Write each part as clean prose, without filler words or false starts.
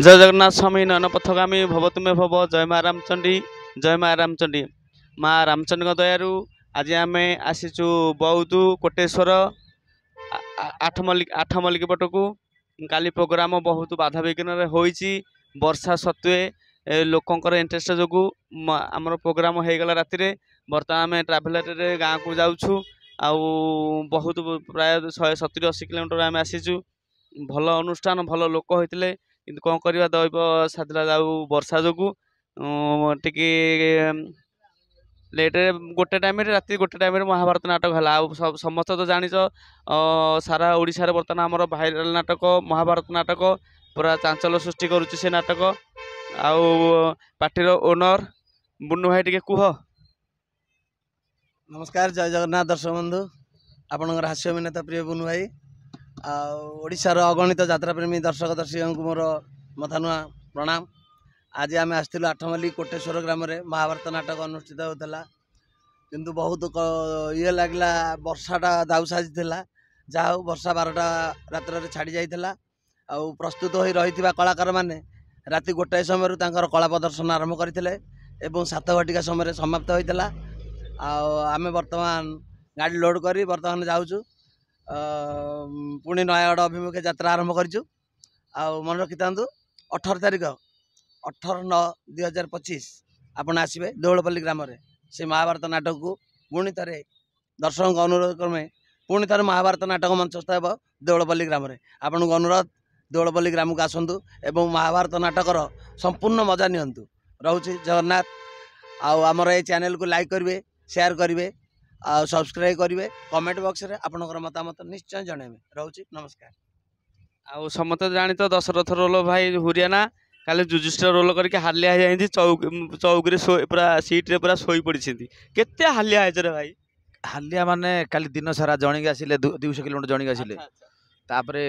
जय जगन्नाथ स्वामी नयन पथगामी भव तुम्हें भव जय माँ रामचंडी जय माँ रामचंडी माँ रामचंडी दयारू आज आम आसीचु बौद्ध कोटेश्वर आठमल्लिक पटकू काली प्रोग्राम बहुत बाधा विघ्न होइछि वर्षा सत्वे लोकंकर इंटरेस्ट जो आमर प्रोग्राम हो गला राति बर्तमान आम ट्राभेलर गाँव को जाऊँ आउ बहुत प्राय 170-80 किलोमीटर आम आसीचु भल अनुष्ठान भल लोक होते किंतु कौन करवा दैव साधला जाऊ वर्षा जो टी लेट गोटे टाइम राति गोटे टाइम महाभारत नाटक है समस्त तो जान सारा ओडिशा बर्तमान आमर भाइराल नाटक महाभारत नाटक पूरा चांचल्य सृष्टि करुच्ची से नाटक आउ पार्टीर ओनर बुन्नू भाई टी कह। नमस्कार जय जगन्नाथ दर्शक बंधु आपणकर हास्य अभिनेता प्रिय बुन्नू भाई आशार अगणित यात्रा प्रेमी दर्शक दर्शक को मोर मथानुआ प्रणाम। आज आम आसलु आठमल्ली कोटेश्वर ग्राम महाभारत नाटक अनुष्ठित होता किंतु बहुत ये लगला वर्षाटा दाऊ साजी जहा वर्षा 12टा रात्र छाड़ी जाइला आउ प्रस्तुत हो रही कलाकार मैंने राति गोटाए समय कला प्रदर्शन आरंभ करते 7 घटिका समय समाप्त होता आम बर्तमान गाड़ी लोड कर बर्तमान जाऊँ पुणी नयागढ़ अभिमुखे यात्रा आरंभ करूँ मन रखी था 18 तारिख 18/9/2025 आपड़ आसवे देवलपल्ली ग्राम से महाभारत नाटक को पुणी थे दर्शकों अनुरोध क्रमे पुणी थे महाभारत नाटक मंचस्थ हो देवलपल्ली ग्राम आपन को अनुरोध देवलपल्ली ग्राम को आसतु एवं महाभारत नाटकर संपूर्ण मजा नियंतु रोचे जगन्नाथ आमर ये चैनल को लाइक करेंगे शेयर करेंगे सब्सक्राइब करेंगे कमेंट बॉक्स रे आपनकर मतामत निश्चय जनइबे रोचे नमस्कार। आउ समस्त जानी तो दशरथ रोल भाई हुरियाना काले जुजुष्ट रोल करके हालिया जाइए चौक पूरा सीट्रे पूरा शोई पड़ी केते हालिया है भाई हालिया माने काली दिन सारा जणिक आसिले 200 किलोमीटर जणिक आसिले तापरे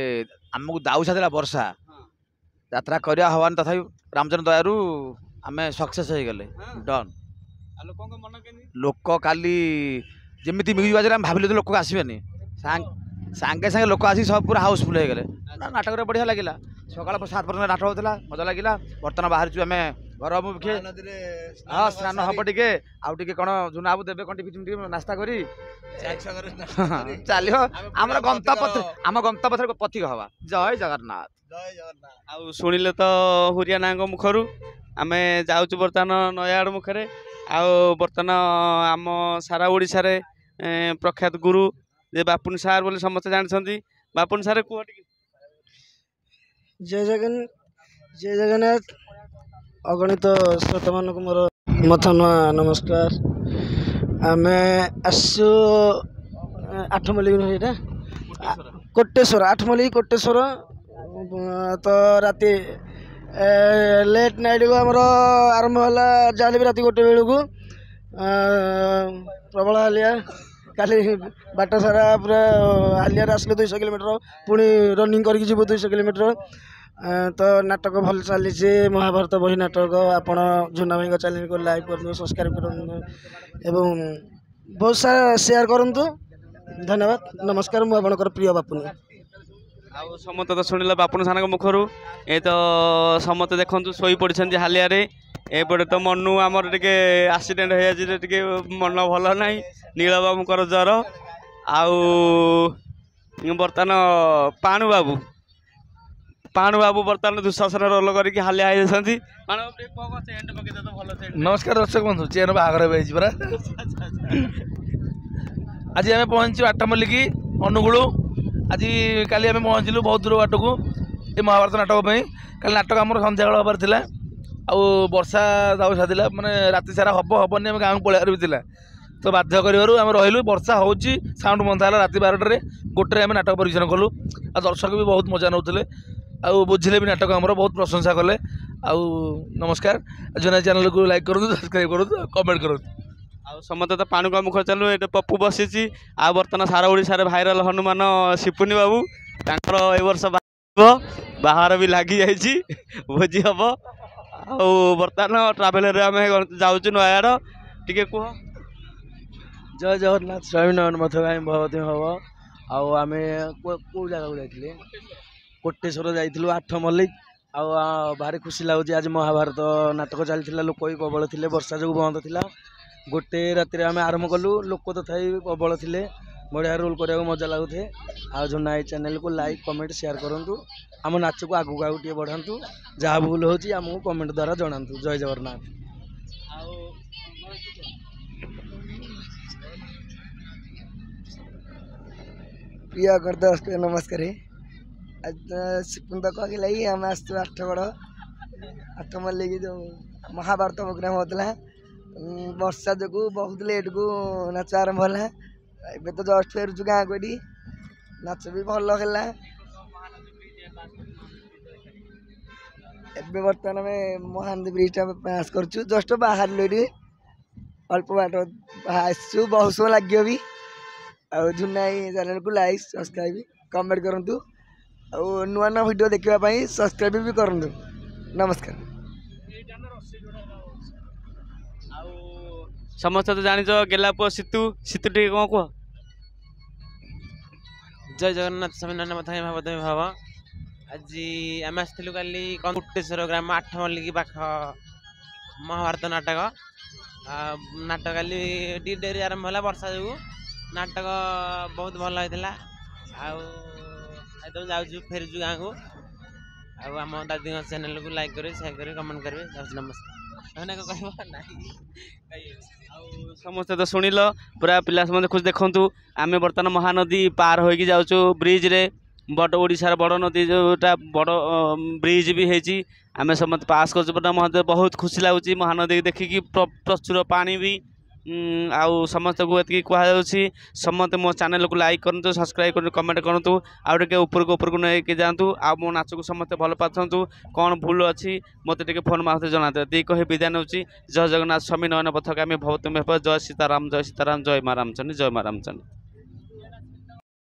आमको दाउसा देला वर्षा यात्रा करिया हवान तथा रामचंद्र दयारू आमे सक्सेस हो गले डन लोक काली जमी म्यूजिक बाजे भाविले तो लोक आसबेनि सांगे सांगे लोक आसी सब पूरा हाउसफुल हो गले नाटक बढ़िया लगे सकाल 7 पर्यटन नाटक होता मजा लगे बर्तमान बाहर आम घर मुखे हाँ स्नान हम टे आउे कौन झुना बाबू देवे कौन टी नास्ता करी चलो आम गंतपथ पथिक हवा जय जगन्नाथ। आउ शुणिले तो हुरियाना मुखर आम जाऊँ बर्तमान नयागढ़ मुखरे आउ बर्तमान आम सारा ओडिशा रे प्रख्यात गुरु जे बापुन सार बोले समस्त जानते बापुन सार कह जय जगन्नाथ अगणित श्रोता मान मोर मथानुआ नमस्कार। आम आसु आठमल्लिक कोटेश्वर आठमल्लिक कोटेश्वर तो राति लेट नाइट को आमर आरंभ है जाले भी राति 1 बेलू प्रबल हालिया काली बाट सारा पूरा हालिया आसले 200 किलोमीटर पुणी रनिंग करके जीव 200 किलोमीटर तो नाटक भल चली महाभारत बही नाटक आपण झुना भाई चैनल को लाइक कर सब्सक्राइब कर बहुत सारा शेयर करूँ धन्यवाद नमस्कार मु आपनकर प्रिय बापुनी। आउ समत तो शुणिल बापुन साना मुखर ये तो समत देखु शोई पड़ी हालिया एपटे तो मनु आमर टे एक्सीडेंट हो टे मन भल ना नीलबाबूर ज्वर आउ बर्तमान पाणु बाबू बर्तमान दुशासन रोल करके हालिया होती। नमस्कार दर्शक बंधु चेन बाहर परा आज आम पहुँचु आठमल्लिक अनुगुल आज काली आम पहुँचलु बहुत दूर बाट को ये महाभारत नाटक काली नाटक आम सन्ध्या बेल हबार था आउ वर्षा दाऊ साधिला माने राति सारा हम हेनी आम गाँव पलैर भी था तो बाध्य करूँ आम रही वर्षा हो साउंड बंधा है राति 12टारे गोटे आम नाटक परिवेशन कलु आ दर्शक भी बहुत मजा नौले आउ बुझिले भी नाटक आम बहुत प्रशंसा कले आउ नमस्कार जो चैनल को लाइक करूँ सब्सक्राइब करूँ कमेंट करूँ। आउ समस्त तो पाणु का मुख चलू ये पप्पू बसी आ बर्तमान सारा ओडिशा भाइराल हनुमान शिपुनी बाबू तांकर ए वर्ष बाहर भी लगी जाइए भोजी हम आउ बर्तमान ट्राभेलर आम जाऊँ नयागढ़ टी कह। जय जगन्नाथ स्वामी नयन पथगामी भव तुम्हें भव आम कौ जगह जाइए कोटेश्वर जाइलु आठमल्लिक भारी खुशी लगुच आज महाभारत नाटक चली लोक भी प्रबल थे वर्षा जो बंद थी गोटे राति आम आरंभ कलु लोक तथापि प्रबल थे बढ़िया रोल करने मजा लगुए आ झुना आई चैनल को लाइक कमेंट शेयर करूँ आम नाच को आगू आगू टे बढ़ातु जहाँ भूल होमको कमेंट द्वारा जनातु जय जगन्नाथ। प्रिय दर्शक नमस्कार सिपुंद कहला आम आसु आठगड़ आठ मल्लिक जो महाभारत प्रोग्राम होता वर्षा जो बहुत लेट को नाच आरंभ है एबे तो जस्ट फेरुचु गाँ को नाच भी भल है एबे बर्तमान में महानदी ब्रिज पास करछु जस्ट बाहर लो अल्प बाट आसु बहुत समय लगे भी आ झुनाई चैनल को लाइक सब्सक्राइब कमेंट करूँ और नुआ नुआ वीडियो देखापी सब्सक्राइब भी करूँ। नमस्कार। समस्त तो जान गेला पुआ सीतु सीतु टे कौन कह जय जगन्नाथ स्वामी भाव भाव आज आम आसलु काली कुटेश्वर ग्राम 8 मल्लिक पाख महाभारत नाटक नाटक काली टी डेरी आरंभ है वर्षा जो नाटक बहुत भल होता आदम जाऊँ फेरुचु गाँ को आम दादी चैनल को लाइक करें शेयर करें कमेंट करें नमस्कार। समस्ते तो शुणिल पूरा पिला समझ खुश देखु आम बर्तमान महानदी पार होगी जाऊँ ब्रिज रे बड़ ओडिशार बड़ नदी जोटा बड़ ब्रिज भी है आम समस्त पास कर बहुत खुशी लगुच महानदी देखिकी प्रचुर पानी भी आउ समस्त को ये कहुच्छी समस्त मो चैनल को लाइक करूँ सब्सक्राइब करूँ कमेंट करूँ आउ टे ऊपर नहीं जातु आ मो नाच को समस्त भल पाथु कौन भूल अच्छी मत टे फोन माध्यम जनाते दी कही विदाय नौ जय जगन्नाथ स्वामी नयन पथगामी भवतुमे जय सीताराम जय सीताराम जय माँ रामचंद्र जय माँ रामचंद्र।